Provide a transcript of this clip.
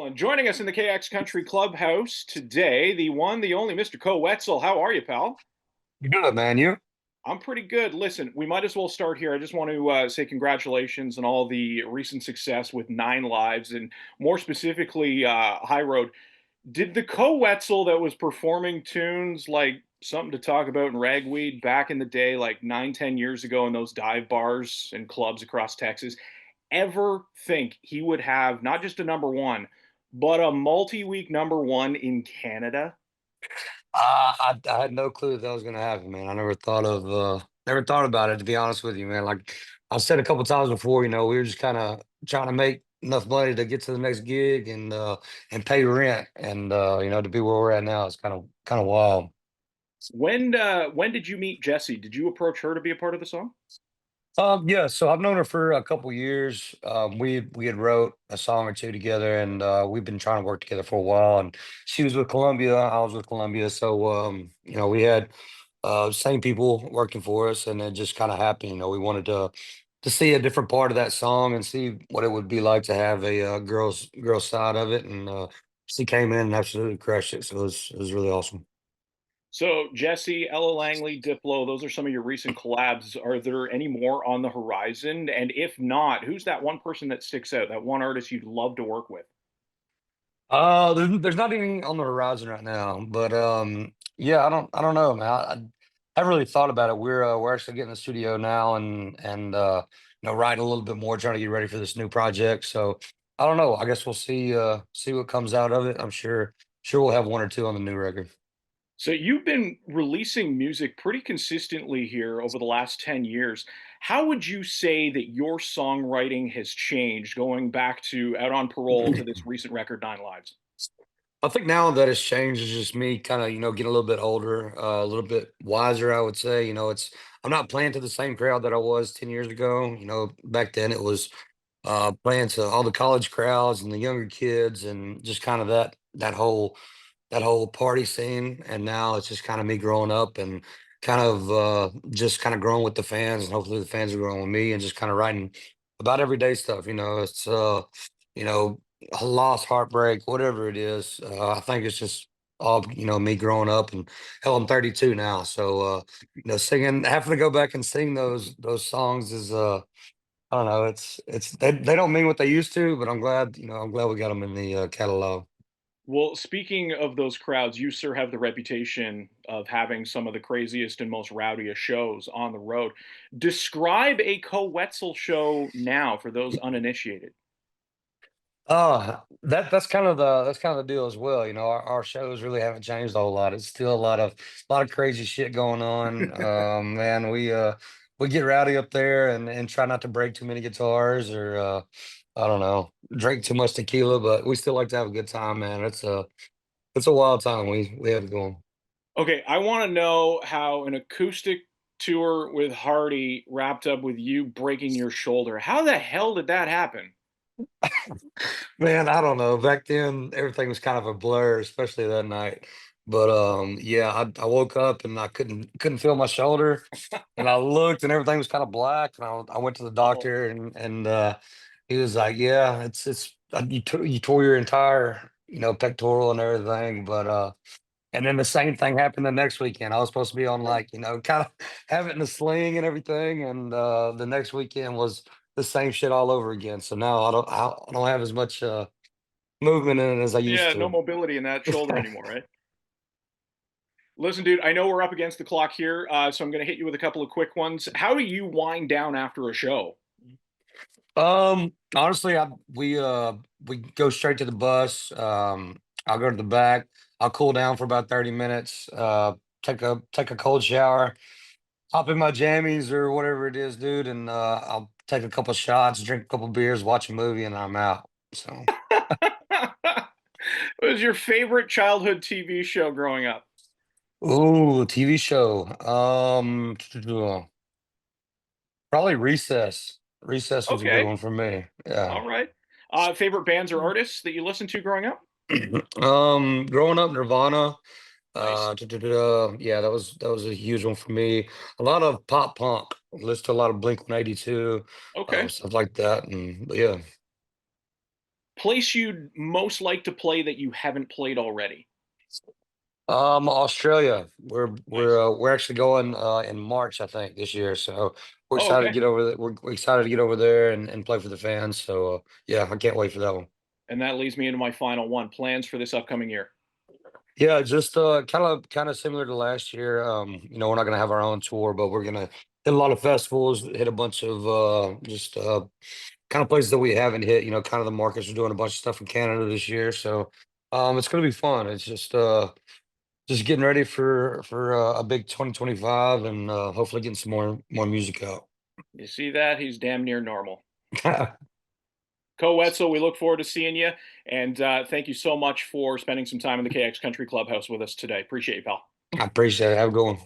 Excellent. Joining us in the KX Country Clubhouse today, the one, the only Mr. Koe Wetzel. How are you, pal? Good, man. You? I'm pretty good. Listen, we might as well start here. I just want to say congratulations on all the recent success with Nine Lives and more specifically High Road. Did the Koe Wetzel that was performing tunes like Something to Talk About and Ragweed back in the day, like 9, 10 years ago in those dive bars and clubs across Texas, ever think he would have not just a number one, but a multi-week number one in Canada? I had no clue that was gonna happen, man. I never thought about it, to be honest with you, man. Like I said a couple times before, we were just kind of trying to make enough money to get to the next gig and pay rent, and to be where we're at now is kind of wild. When did you meet Jessie? Did you approach her to be a part of the song? Yeah, so I've known her for a couple years. We had wrote a song or two together, and we've been trying to work together for a while. And she was with Columbia, I was with Columbia, so we had same people working for us, and it just kind of happened. We wanted to see a different part of that song and see what it would be like to have a girl side of it, and she came in and absolutely crushed it. So it was really awesome. So Jesse, Ella Langley, Diplo, those are some of your recent collabs. Are there any more on the horizon? And if not, who's that one person that sticks out, that one artist you'd love to work with? There's not anything on the horizon right now, but yeah, I don't know, man. I haven't really thought about it. We're actually getting the studio now and writing a little bit more, trying to get ready for this new project. So I don't know. I guess we'll see what comes out of it. I'm sure we'll have one or two on the new record. So you've been releasing music pretty consistently here over the last 10 years. How would you say that your songwriting has changed going back to Out on Parole to this recent record, Nine Lives? I think now that it's changed is just me kind of, getting a little bit older, a little bit wiser, I would say. I'm not playing to the same crowd that I was 10 years ago. Back then it was playing to all the college crowds and the younger kids and just kind of that whole party scene. And now it's just kind of me growing up and kind of just kind of growing with the fans, and hopefully the fans are growing with me and just kind of writing about everyday stuff. It's you know a loss, heartbreak, whatever it is. I think it's just all me growing up, and hell, I'm 32 now, so singing, having to go back and sing those songs is I don't know. They don't mean what they used to, but I'm glad we got them in the catalog. Well, speaking of those crowds, you, sir, have the reputation of having some of the craziest and most rowdiest shows on the road. Describe a Koe Wetzel show now for those uninitiated. That's kind of the deal as well. Our shows really haven't changed a whole lot. It's still a lot of crazy shit going on. Man, we get rowdy up there and try not to break too many guitars or I don't know, drink too much tequila, but we still like to have a good time, man. It's a wild time we have going. Okay, I want to know how an acoustic tour with Hardy wrapped up with you breaking your shoulder. How the hell did that happen? Man, I don't know. Back then, everything was kind of a blur, especially that night. But yeah, I woke up and I couldn't feel my shoulder, and I looked and everything was kind of black. And I went to the Oh, doctor and he was like, "Yeah, you tore your entire pectoral and everything." But and then the same thing happened the next weekend. I was supposed to be on, like, kind of have it in a sling and everything, and the next weekend was the same shit all over again. So now I don't have as much movement in it as I used yeah, no to. mobility in that shoulder anymore, right? Listen, dude, I know we're up against the clock here, so I'm going to hit you with a couple of quick ones. How do you wind down after a show? Honestly, we go straight to the bus. I'll go to the back. I'll cool down for about 30 minutes. Take a cold shower, hop in my jammies or whatever it is, dude, and I'll take a couple shots, drink a couple beers, watch a movie, and I'm out. So, What was your favorite childhood TV show growing up? ooh, TV show. Probably Recess. Recess was a good Okay, one for me. Yeah. all right. Favorite bands or artists that you listened to growing up? Growing up, Nirvana. Nice. Yeah, that was a huge one for me. A lot of pop punk. Listen to a lot of Blink 182, Okay. stuff like that. And but yeah. place you'd most like to play that you haven't played already? Australia. We're Nice. we're actually going in March, I think, this year. So we're Oh, excited to okay. get over there. We're excited to get over there and play for the fans. So yeah, I can't wait for that one. And that leads me into my final one. Plans for this upcoming year? Yeah, just kind of similar to last year. We're not gonna have our own tour, but we're gonna hit a lot of festivals, hit a bunch of just kind of places that we haven't hit. Kind of the markets. We're doing a bunch of stuff in Canada this year, so it's gonna be fun. It's just getting ready for a big 2025, and hopefully getting some more music out. You see that? He's damn near normal. Koe Wetzel, we look forward to seeing you. And thank you so much for spending some time in the KX Country Clubhouse with us today. Appreciate you, pal. I appreciate it. Have a good one.